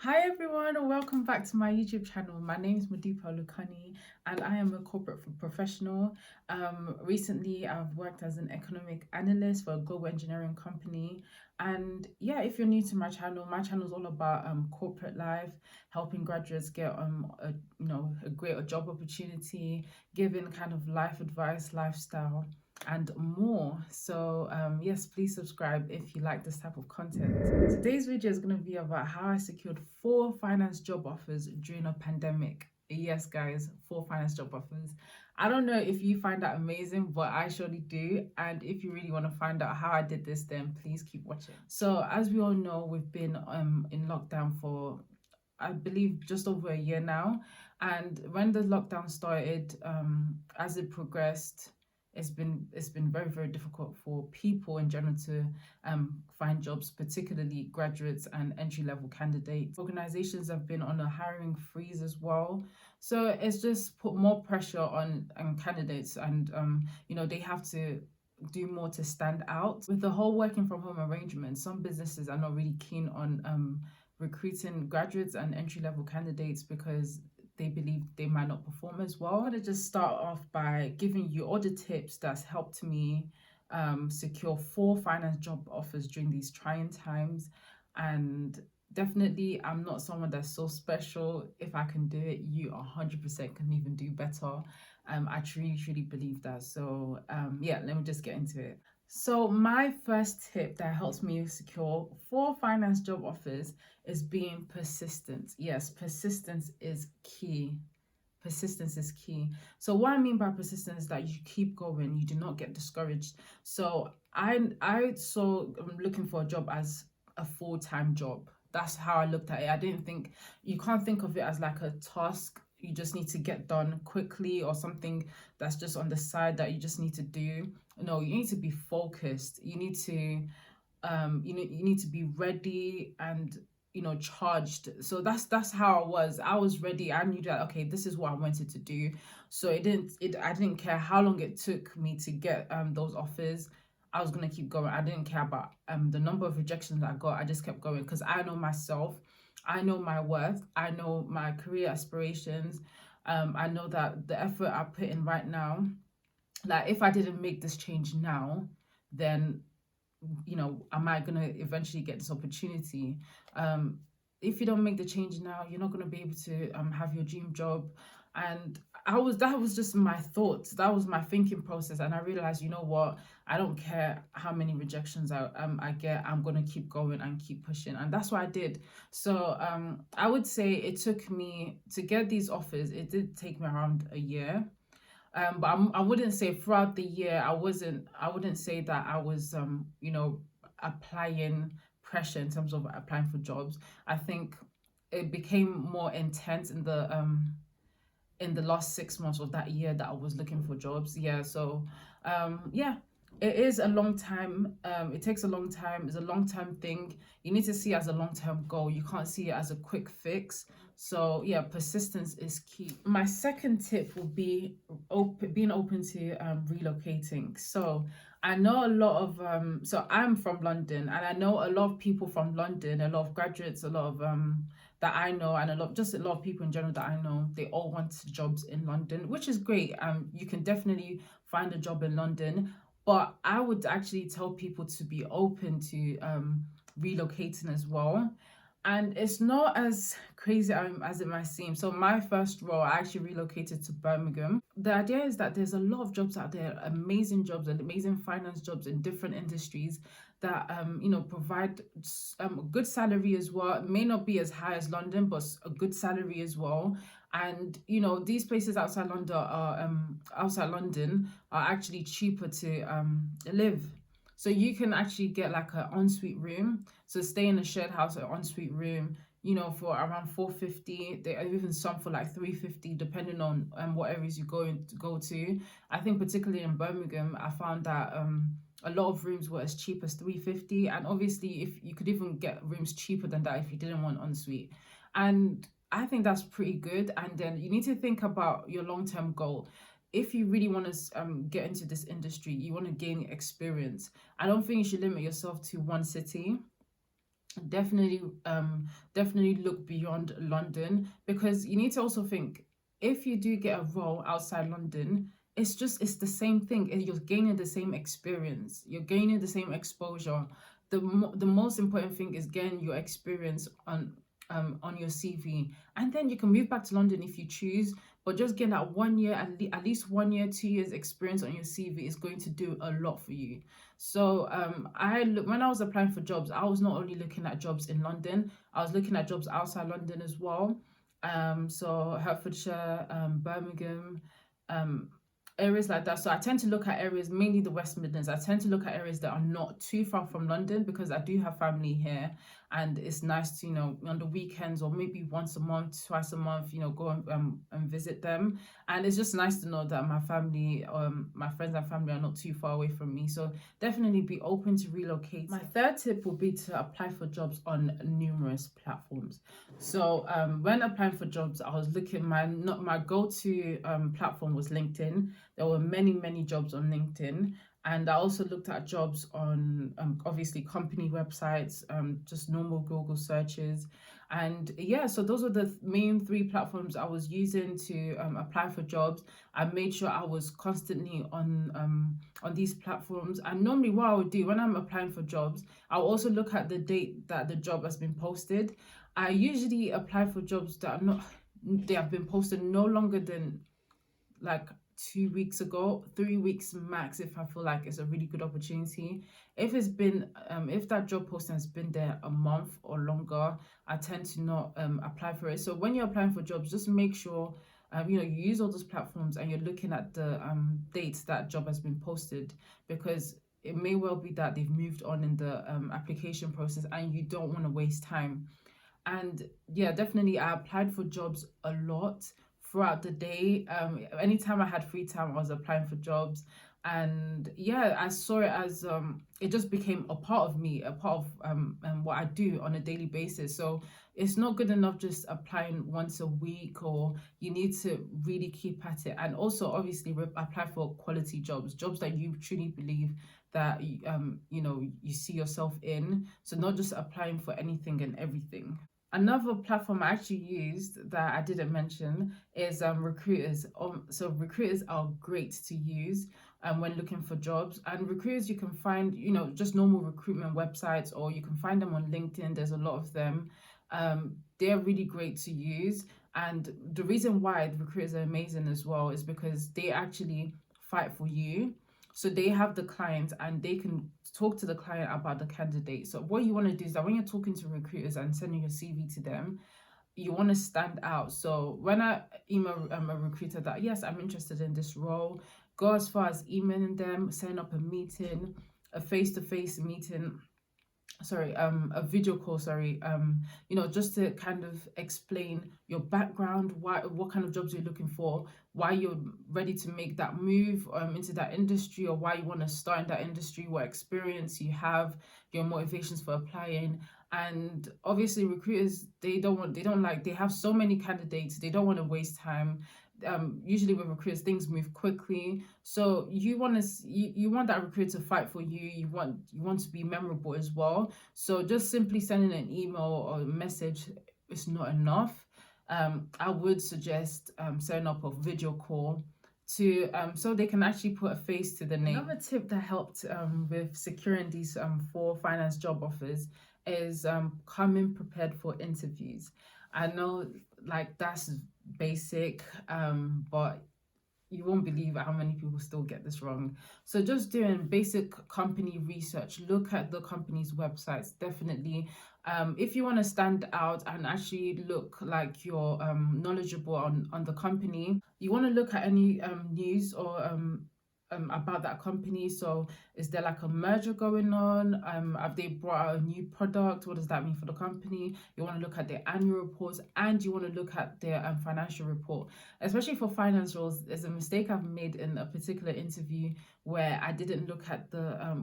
Hi everyone, and welcome back to my YouTube channel. My name is Madipa Lukani and I am a corporate professional. Recently, I've worked as an economic analyst for a global engineering company. And yeah, if you're new to my channel is all about corporate life, helping graduates get a greater job opportunity, giving kind of life advice, lifestyle and more. So yes, please subscribe if you like this type of content. Today's video is going to be about how I secured 4 finance job offers during a pandemic. Yes, guys, 4 finance job offers. I don't know if you find that amazing, but I surely do. And if you really want to find out how I did this, then please keep watching. So as we all know, we've been in lockdown for I believe just over a year now. And when the lockdown started, as it progressed, it's been very, very difficult for people in general to find jobs, particularly graduates and entry-level candidates. Organizations have been on a hiring freeze as well. So it's just put more pressure on candidates, and they have to do more to stand out. With the whole working from home arrangement, some businesses are not really keen on recruiting graduates and entry-level candidates because they believe they might not perform as well. I'm going to just start off by giving you all the tips that's helped me secure 4 finance job offers during these trying times. And definitely, I'm not someone that's so special. If I can do it, you 100% can even do better. I truly, truly believe that. So yeah, let me just get into it. So my first tip that helps me secure 4 finance job offers is being persistent. Yes, persistence is key. Persistence is key. So what I mean by persistence is that you keep going, you do not get discouraged. So I saw looking for a job as a full-time job. That's how I looked at it. I didn't think You can't think of it as like a task you just need to get done quickly, or something that's just on the side that you just need to do. No, you need to be focused. You need to you need to be ready and charged. So that's how I was ready. I knew that, okay, this is what I wanted to do. So I didn't care how long it took me to get those offers. I was gonna keep going. I didn't care about the number of rejections I got. I just kept going because I know myself, I know my worth, I know my career aspirations. I know that the effort I put in right now, like if I didn't make this change now, then am I gonna eventually get this opportunity? If you don't make the change now, you're not gonna be able to have your dream job. And that was just my thoughts. That was my thinking process. And I realized, you know what? I don't care how many rejections I get. I'm gonna keep going and keep pushing, and that's what I did. So I would say it took me to get these offers. It did take me around a year. But I wouldn't say throughout the year I wouldn't say that I was applying pressure in terms of applying for jobs. I think it became more intense in the last 6 months of that year that I was looking for jobs. Yeah, so yeah, it is a long time. It takes a long time. It's a long-term thing. You need to see it as a long-term goal. You can't see it as a quick fix. So yeah, persistence is key. My second tip will be being open to relocating. So I know a lot of so I'm from London, and I know a lot of people from London, a lot of graduates, a lot of that I know, and a lot of people in general that I know, they all want jobs in London, which is great. You can definitely find a job in London, but I would actually tell people to be open to relocating as well. And it's not as crazy as it might seem. So my first role, I actually relocated to Birmingham. The idea is that there's a lot of jobs out there, amazing jobs and amazing finance jobs in different industries that provide a good salary as well. It may not be as high as London, but a good salary as well. And these places outside London are actually cheaper to live. So you can actually get like an ensuite room. So stay in a shared house, an ensuite room, for around 450. There are even some for like 350, depending on what areas you go to. I think particularly in Birmingham, I found that a lot of rooms were as cheap as 350. And obviously, if you could even get rooms cheaper than that if you didn't want ensuite. And I think that's pretty good. And then you need to think about your long-term goal. If you really want to get into this industry, you want to gain experience, I don't think you should limit yourself to one city. definitely definitely look beyond London, because you need to also think, if you do get a role outside London, it's the same thing. You're gaining the same experience, you're gaining the same exposure. The most important thing is getting your experience on your CV, and then you can move back to London if you choose. But just getting that 1 year, at least 1 year, 2 years experience on your CV is going to do a lot for you. So when I was applying for jobs, I was not only looking at jobs in London, I was looking at jobs outside London as well. So Hertfordshire, Birmingham, um, areas like that. So I tend to look at areas, mainly the West Midlands. I tend to look at areas that are not too far from London, because I do have family here, and it's nice to, on the weekends, or maybe once a month, twice a month, go and visit them. And it's just nice to know that my family, my friends and family are not too far away from me. So definitely be open to relocate. My third tip would be to apply for jobs on numerous platforms. So when applying for jobs, I was looking, my go-to platform was LinkedIn. There were many jobs on LinkedIn. And I also looked at jobs on obviously company websites, just normal Google searches. And yeah, so those were the main three platforms I was using to apply for jobs. I made sure I was constantly on these platforms. And normally what I would do when I'm applying for jobs, I'll also look at the date that the job has been posted. I usually apply for jobs that are not, they have been posted no longer than like 2 weeks ago, 3 weeks max, if I feel like it's a really good opportunity. If it's been if that job posting has been there a month or longer, I tend to not apply for it. So when you're applying for jobs, just make sure you use all those platforms, and you're looking at the dates that job has been posted, because it may well be that they've moved on in the application process, and you don't want to waste time. And yeah, definitely I applied for jobs a lot throughout the day. Anytime I had free time, I was applying for jobs. And yeah, I saw it as it just became a part of me, a part of what I do on a daily basis. So it's not good enough just applying once a week, or you need to really keep at it. And also obviously apply for quality jobs that you truly believe that you see yourself in. So not just applying for anything and everything. Another platform I actually used that I didn't mention is recruiters. So recruiters are great to use when looking for jobs. And recruiters, you can find, just normal recruitment websites, or you can find them on LinkedIn. There's a lot of them. They're really great to use. And the reason why the recruiters are amazing as well is because they actually fight for you. So they have the client, and they can talk to the client about the candidate. So what you want to do is that when you're talking to recruiters and sending your CV to them, you want to stand out. So when I email a recruiter that yes, I'm interested in this role, go as far as emailing them, setting up a meeting, a face-to-face meeting, a video call, just to kind of explain your background, what kind of jobs you're looking for, why you're ready to make that move into that industry, or why you want to start in that industry, what experience you have, your motivations for applying. And obviously recruiters, they have so many candidates, they don't want to waste time. Usually with recruiters, things move quickly, so you want that recruiter to fight for you. You want to be memorable as well. So just simply sending an email or a message is not enough. I would suggest setting up a video call to so they can actually put a face to the name. Another tip that helped with securing these 4 finance job offers is coming prepared for interviews. I know, like, that's basic, but you won't believe how many people still get this wrong. So just doing basic company research, look at the company's websites, definitely. If you want to stand out and actually look like you're knowledgeable on the company, you want to look at any news or about that company. So is there like a merger going on? Have they brought out a new product? What does that mean for the company? You want to look at their annual reports, and you want to look at their financial report. Especially for finance roles, there's a mistake I've made in a particular interview where I didn't look at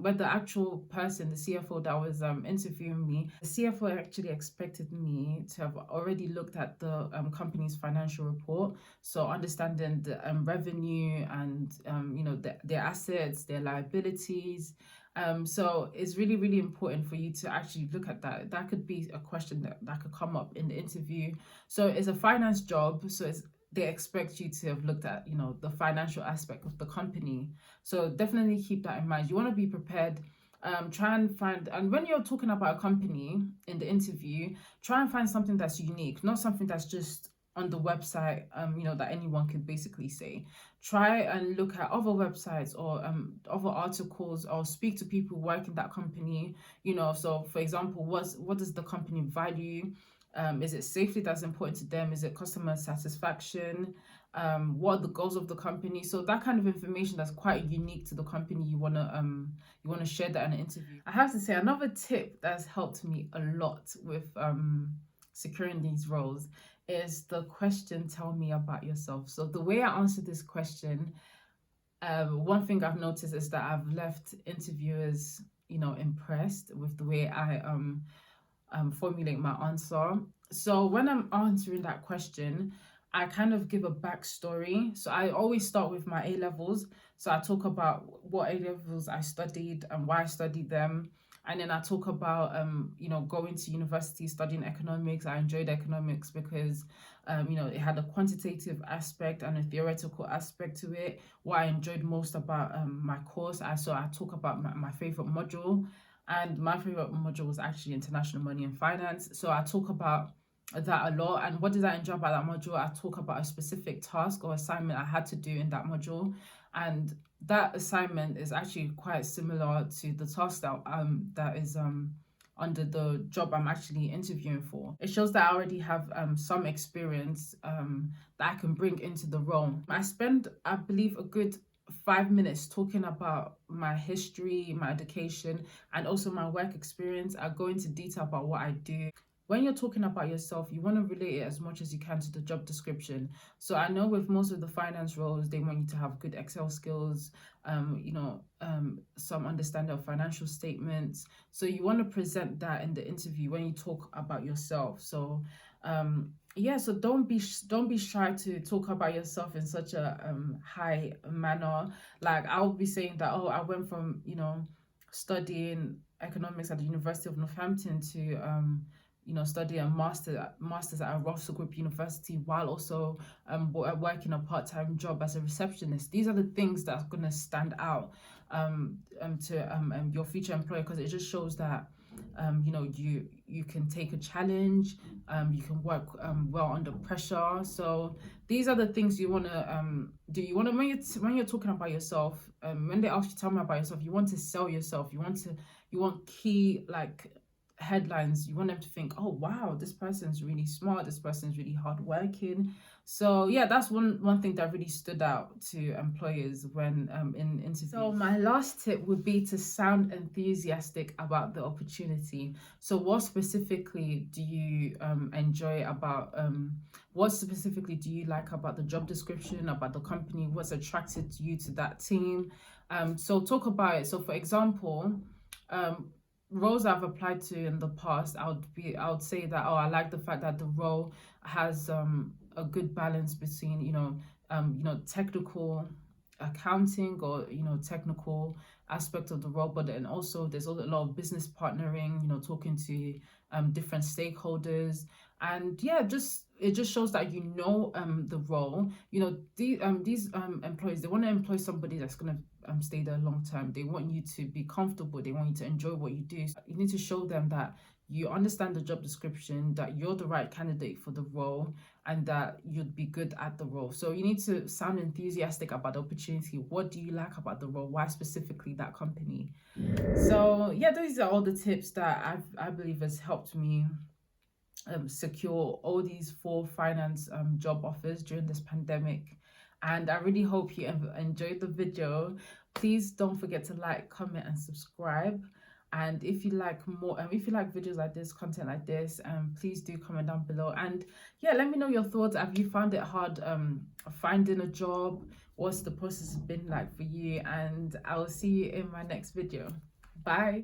where the actual person, the CFO that was interviewing me, the CFO actually expected me to have already looked at the company's financial report. So understanding the revenue and their assets, their liabilities, So it's really, really important for you to actually look at that. That could be a question that could come up in the interview. So it's a finance job, so they expect you to have looked at, the financial aspect of the company. So definitely keep that in mind. You want to be prepared. Try and find, and when you're talking about a company in the interview, try and find something that's unique, not something that's just on the website, that anyone could basically say. Try and look at other websites or other articles, or speak to people who work in that company. So for example, what does the company value? Is it safety that's important to them? Is it customer satisfaction? What are the goals of the company? So that kind of information that's quite unique to the company, you wanna share that in an interview. I have to say, another tip that's helped me a lot with securing these roles is the question, tell me about yourself. So the way I answer this question, one thing I've noticed is that I've left interviewers, impressed with the way I formulate my answer. So when I'm answering that question, I kind of give a backstory. So I always start with my A levels. So I talk about what A levels I studied and why I studied them. And then I talk about, going to university, studying economics. I enjoyed economics because, it had a quantitative aspect and a theoretical aspect to it. What I enjoyed most about my course, I talk about my favorite module, and my favorite module was actually international money and finance. So I talk about that a lot. And what did I enjoy about that module? I talk about a specific task or assignment I had to do in that module, and that assignment is actually quite similar to the task that is under the job I'm actually interviewing for. It shows that I already have some experience that I can bring into the role. I spend, I believe, a good 5 minutes talking about my history, my education, and also my work experience. I go into detail about what I do. When you're talking about yourself, you want to relate it as much as you can to the job description. So I know with most of the finance roles, they want you to have good Excel skills, some understanding of financial statements. So you want to present that in the interview when you talk about yourself. So yeah, so don't be shy to talk about yourself in such a high manner. Like I'll be saying that, oh, I went from studying economics at the University of Northampton to study a master's at a Russell Group University, while also working a part-time job as a receptionist. These are the things that's going to stand out to your future employer, because it just shows that you can take a challenge, you can work well under pressure. So these are the things you want to do. You want to, when you're talking about yourself, when they ask you, tell me about yourself, you want to sell yourself. You want key, like, headlines. You want them to think, oh wow, this person's really smart, this person's really hardworking. So yeah, that's one thing that really stood out to employers when in interviews. So my last tip would be to sound enthusiastic about the opportunity. So what specifically do you enjoy about what specifically do you like about the job description, about the company? What's attracted you to that team? So talk about it. So for example, roles I've applied to in the past, I would say that, oh, I like the fact that the role has a good balance between technical accounting, or technical aspect of the role, but then also there's a lot of business partnering, talking to different stakeholders. And yeah, it just shows that the role. These employees, they want to employ somebody that's going to stay there long term. They want you to be comfortable, they want you to enjoy what you do. So you need to show them that you understand the job description, that you're the right candidate for the role, and that you'd be good at the role. So you need to sound enthusiastic about the opportunity. What do you like about the role? Why specifically that company? So yeah, those are all the tips that I believe has helped me secure all these 4 finance job offers during this pandemic. And I really hope you enjoyed the video. Please don't forget to like, comment, and subscribe. And if you like more, if you like videos like this, content like this, please do comment down below. And yeah, let me know your thoughts. Have you found it hard finding a job? What's the process been like for you? And I will see you in my next video. Bye.